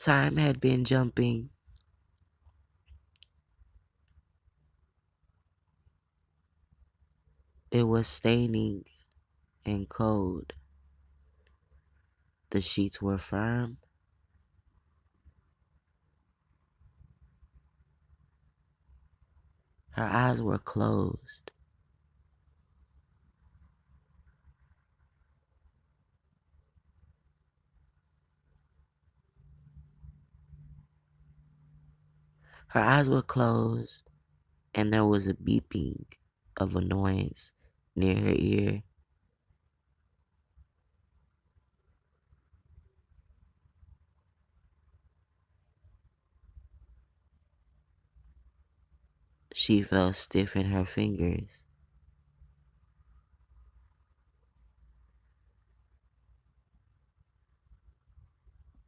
Time had been jumping. It was staining and cold. The sheets were firm. Her eyes were closed. Her eyes were closed, and there was a beeping of a noise near her ear. She felt stiff in her fingers.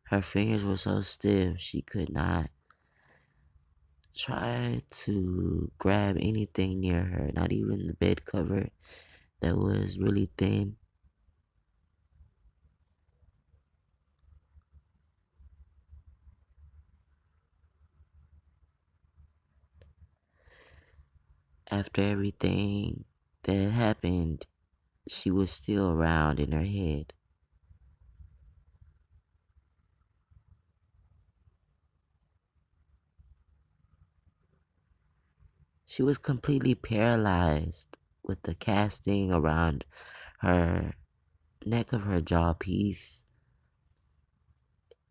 Her fingers were so stiff she could not try to grab anything near her, not even the bed cover that was really thin. After everything that had happened, she was still around in her head. She was completely paralyzed with the casting around her neck of her jaw piece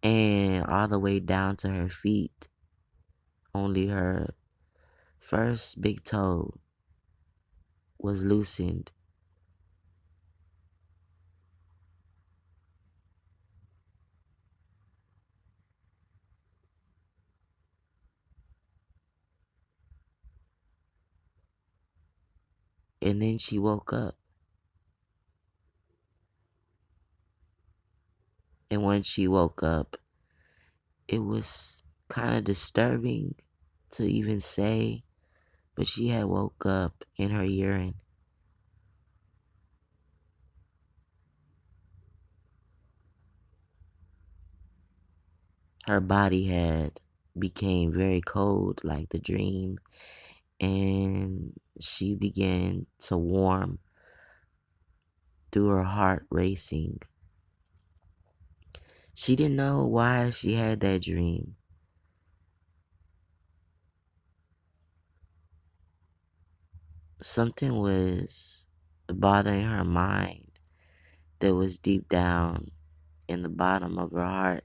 and all the way down to her feet. Only her first big toe was loosened. And then she woke up. And when she woke up, it was kind of disturbing to even say, but she had woke up in her urine. Her body had became very cold like the dream, and she began to warm through her heart racing. She didn't know why she had that dream. Something was bothering her mind that was deep down in the bottom of her heart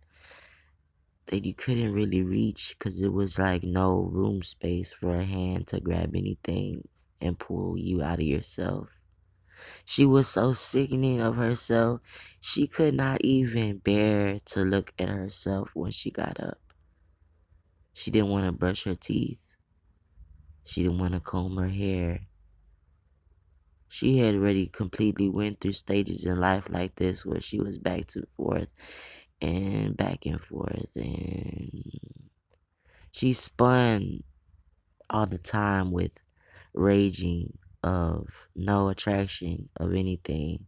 that you couldn't really reach because it was like no room space for a hand to grab anything and pull you out of yourself. She was so sickening of herself, she could not even bear to look at herself when she got up. She didn't want to brush her teeth. She didn't want to comb her hair. She had already completely went through stages in life like this where she was back and forth and back and forth, and she spun all the time with raging of no attraction of anything.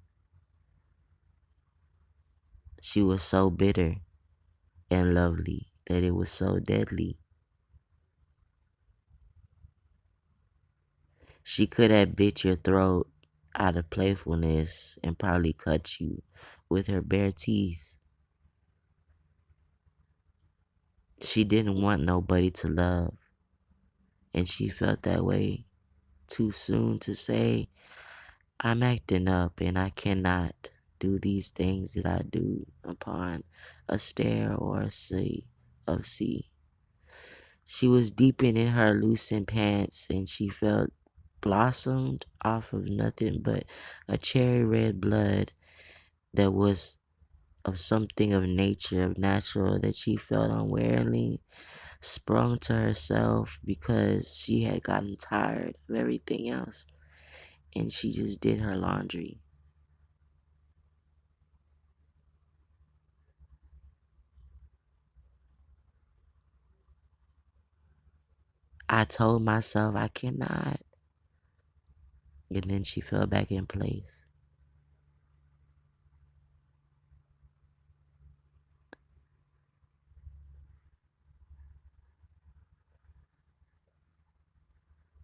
She was so bitter and lovely that it was so deadly. She could have bit your throat out of playfulness and probably cut you with her bare teeth. She didn't want nobody to love, and she felt that way too soon to say, I'm acting up and I cannot do these things that I do upon a stair or a sea of sea. She was deeping in her loosened pants and she felt blossomed off of nothing but a cherry red blood that was of something of nature, of natural, that she felt unwarily sprung to herself because she had gotten tired of everything else and she just did her laundry. I told myself I cannot, and then she fell back in place.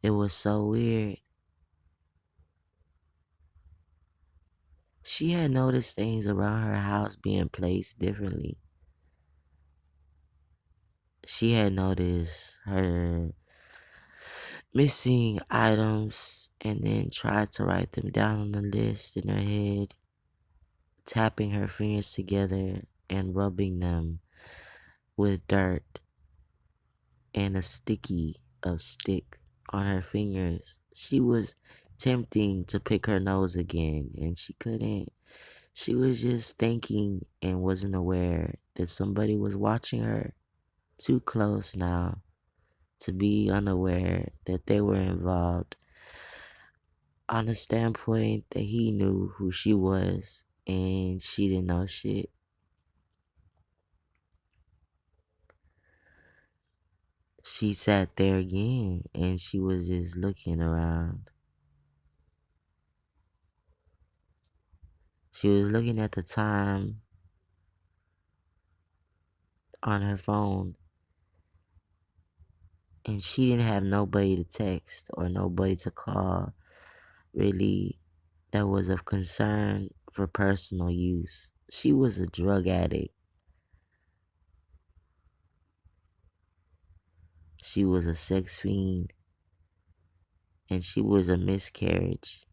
It was so weird. She had noticed things around her house being placed differently. She had noticed her missing items and then tried to write them down on a list in her head, tapping her fingers together and rubbing them with dirt and a stick on her fingers. She was tempting to pick her nose again and she couldn't. She was just thinking and wasn't aware that somebody was watching her too close now to be unaware that they were involved on a standpoint that he knew who she was and she didn't know shit. She sat there again and she was just looking around. She was looking at the time on her phone and she didn't have nobody to text or nobody to call really that was of concern for personal use. She was a drug addict. She was a sex fiend and she was a miscarriage.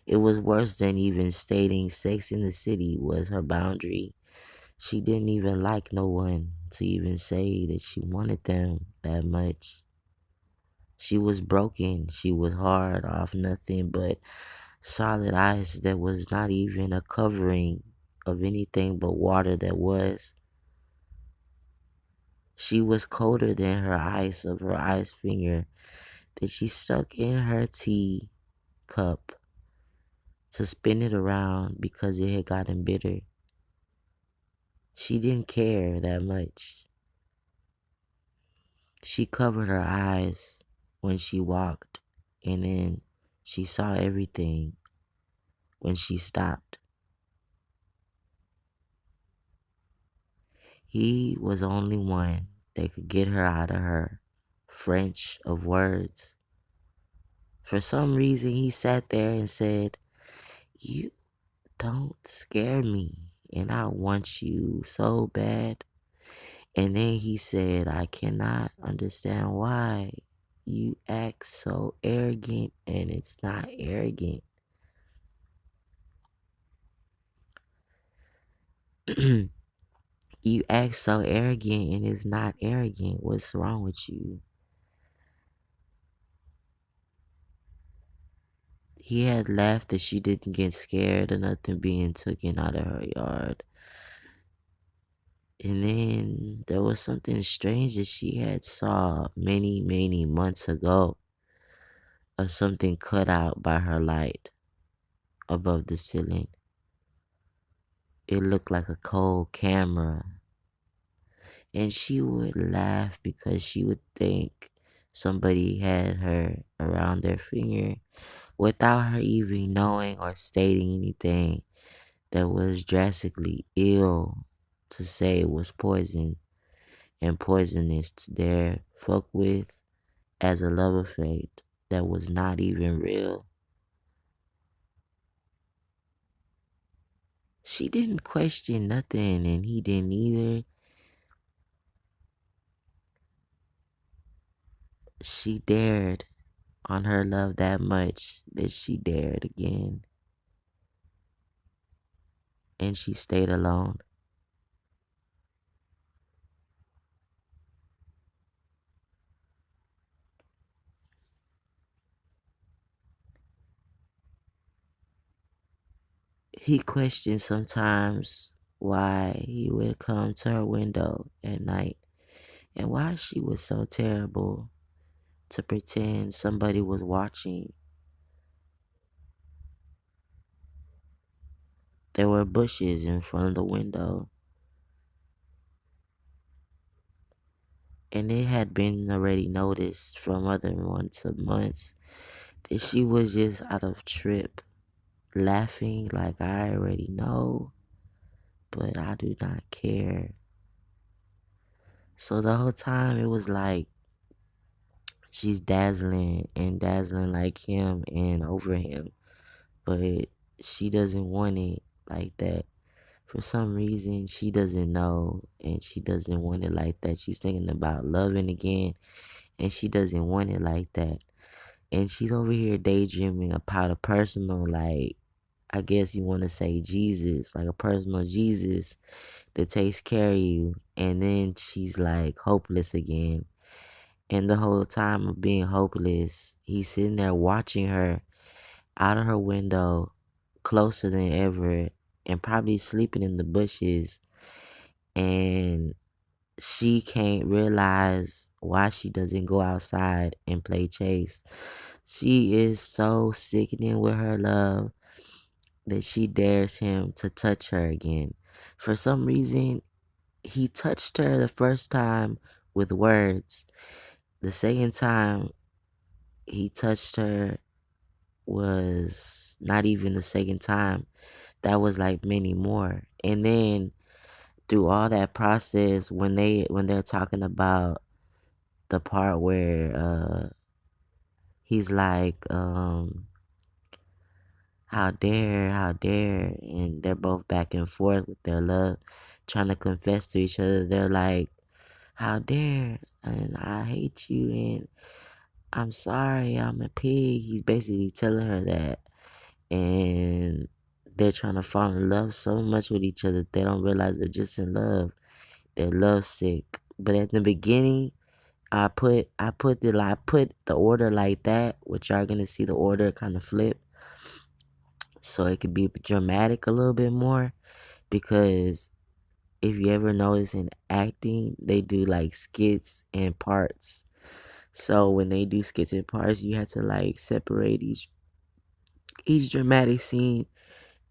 It was worse than even stating Sex in the City was her boundary. She didn't even like no one to even say that she wanted them that much. She was broken. She was hard off nothing but solid ice that was not even a covering of anything but water that was. She was colder than her ice of her ice finger that she stuck in her tea cup to spin it around because it had gotten bitter. She didn't care that much. She covered her eyes when she walked, and then she saw everything when she stopped. He was the only one that could get her out of her French of words. For some reason, he sat there and said, "You don't scare me, and I want you so bad." And then he said, "I cannot understand why you act so arrogant, and it's not arrogant." You act so arrogant, and it's not arrogant. What's wrong with you? He had laughed that she didn't get scared of nothing being taken out of her yard. And then there was something strange that she had saw many, many months ago of something cut out by her light above the ceiling. It looked like a cold camera. And she would laugh because she would think somebody had her around their finger without her even knowing or stating anything that was drastically ill to say it was poison and poisonous to dare fuck with as a love affair that was not even real. She didn't question nothing and he didn't either. She dared on her love that much that she dared again. And she stayed alone. He questioned sometimes why he would come to her window at night and why she was so terrible to pretend somebody was watching. There were bushes in front of the window, and it had been already noticed from other ones of months that she was just out of trip, laughing like I already know, but I do not care. So the whole time it was like she's dazzling and dazzling like him and over him, but she doesn't want it like that. For some reason, she doesn't know and she doesn't want it like that. She's thinking about loving again and she doesn't want it like that. And she's over here daydreaming about a personal, like, I guess you want to say Jesus, like a personal Jesus that takes care of you. And then she's like hopeless again. And the whole time of being hopeless, he's sitting there watching her out of her window, closer than ever, and probably sleeping in the bushes. And she can't realize why she doesn't go outside and play chase. She is so sickening with her love that she dares him to touch her again. For some reason, he touched her the first time with words. The second time he touched her was not even the second time. That was like many more. And then through all that process, when they're talking about the part where he's like, how dare, and they're both back and forth with their love, trying to confess to each other. They're like, how dare, and I hate you, and I'm sorry, I'm a pig. He's basically telling her that, and they're trying to fall in love so much with each other they don't realize they're just in love. They're lovesick. But at the beginning, I put the order like that, which y'all gonna see the order kind of flip, so it could be dramatic a little bit more. Because if you ever notice in acting, they do like skits and parts. So when they do skits and parts, you have to like separate each dramatic scene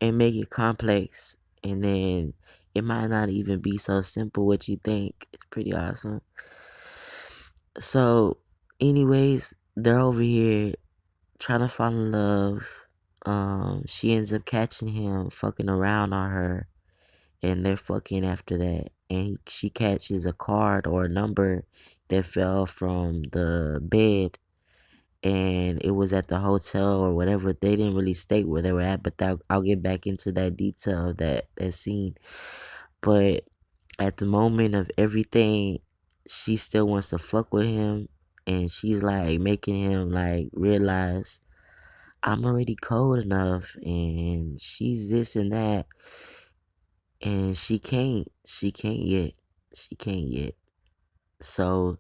and make it complex. And then it might not even be so simple what you think. It's pretty awesome. So, anyways, they're over here trying to fall in love. She ends up catching him fucking around on her, and they're fucking after that. And she catches a card or a number that fell from the bed, and it was at the hotel or whatever. They didn't really state where they were at, but I'll get back into that detail of that scene. But at the moment of everything, she still wants to fuck with him, and she's like making him like realize I'm already cold enough, and she's this and that, and she can't yet. So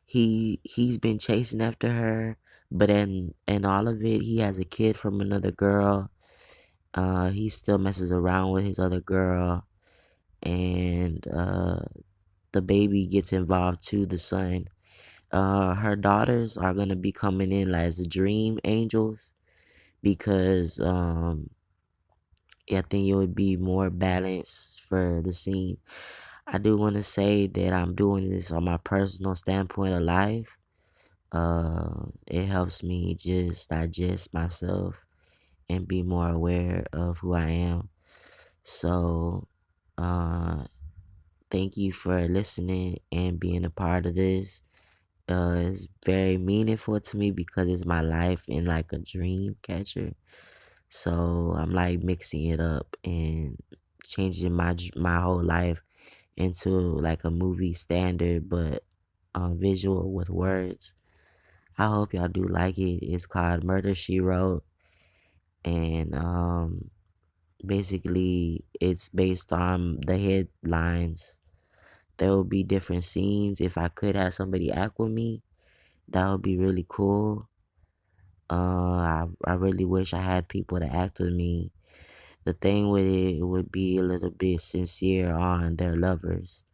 he's been chasing after her, but in all of it, he has a kid from another girl. He still messes around with his other girl, and the baby gets involved too, the son. Her daughters are gonna be coming in as the dream angels because I think it would be more balanced for the scene. I do want to say that I'm doing this on my personal standpoint of life. It helps me just digest myself and be more aware of who I am. So, uh, thank you for listening and being a part of this. It's very meaningful to me because it's my life in like a dream catcher. So I'm like mixing it up and changing my whole life into like a movie standard, but visual with words. I hope y'all do like it. It's called Murder She Wrote, and basically it's based on the headlines. There will be different scenes. If I could have somebody act with me, that would be really cool. I really wish I had people to act with me. The thing with it would be a little bit sincere on their lovers.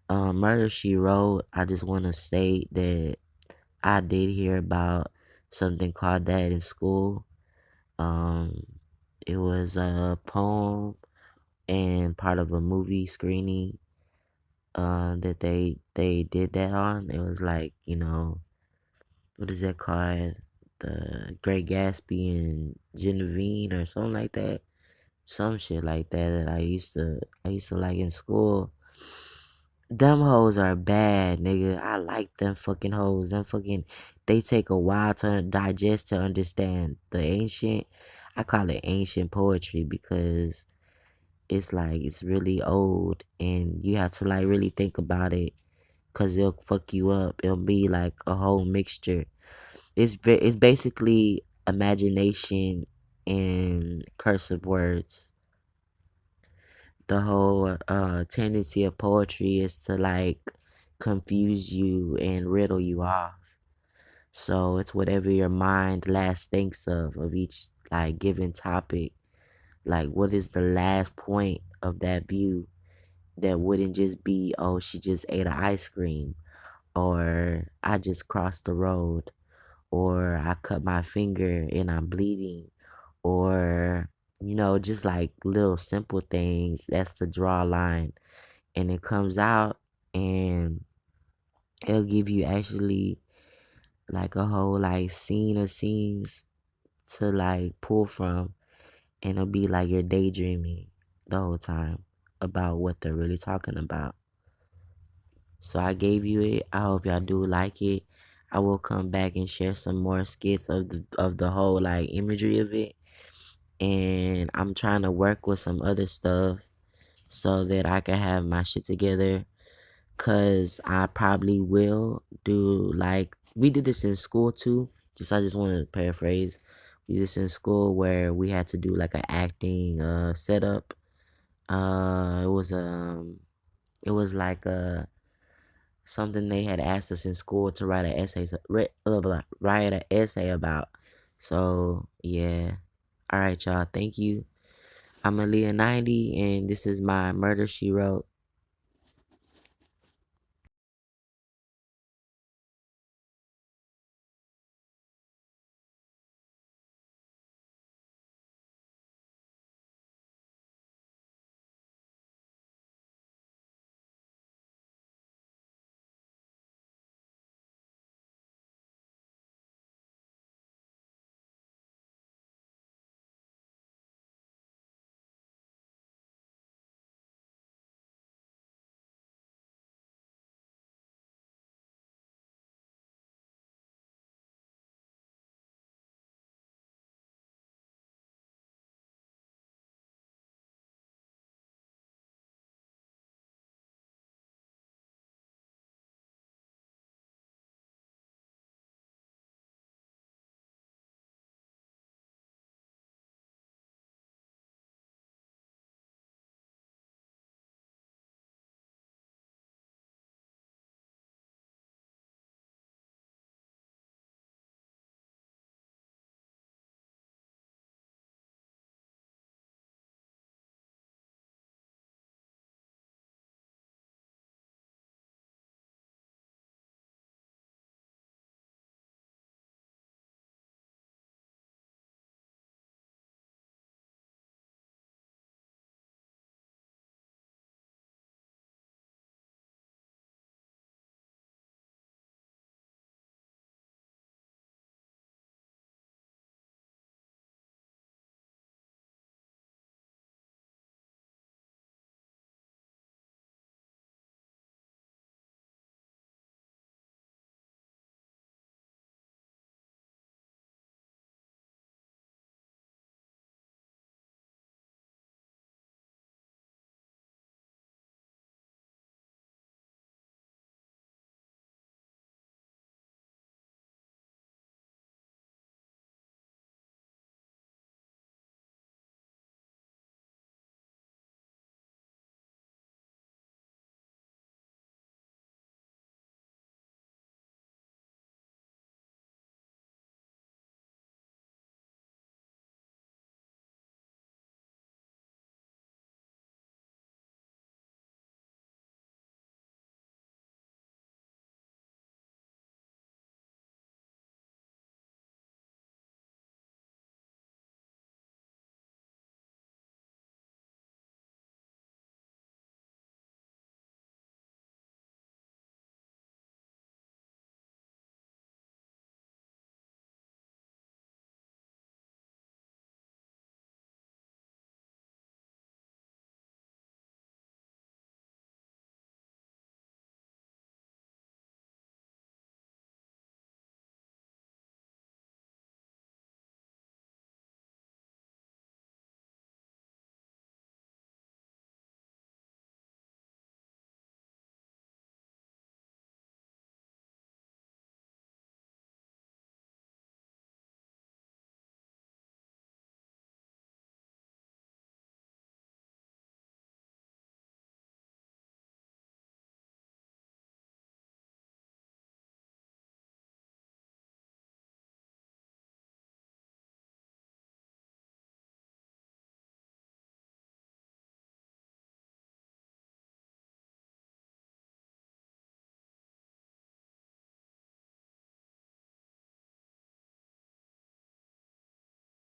Murder She Wrote, I just want to state that I did hear about something called that in school. Um, it was a poem and part of a movie screening that they did that on. It was like, what is that called? The Great Gatsby and Genevieve or something like that. Some shit like that that I used to like in school. Them hoes are bad, nigga. I like them fucking hoes. Them fucking, they take a while to digest to understand the ancient. I call it ancient poetry because it's like it's really old and you have to like really think about it because it'll fuck you up. It'll be like a whole mixture. It's basically imagination and cursive words. The whole tendency of poetry is to like confuse you and riddle you off. So it's whatever your mind last thinks of each like given topic. Like what is the last point of that view that wouldn't just be, oh, she just ate an ice cream, or I just crossed the road, or I cut my finger and I'm bleeding, or just like little simple things. That's to draw a line, and it comes out, and it'll give you actually like a whole like scene of scenes to like pull from, and it'll be like you're daydreaming the whole time about what they're really talking about. So I gave you it. I hope y'all do like it. I will come back and share some more skits of the whole like imagery of it. And I'm trying to work with some other stuff so that I can have my shit together. Cause I probably will do like we did this in school too. I just want to paraphrase. We did this in school where we had to do like an acting setup. Uh, it was um it was like something they had asked us in school to write an essay, write an essay about. So yeah, all right, y'all. Thank you. I'm eliahh90, and this is my Murder She Wrote.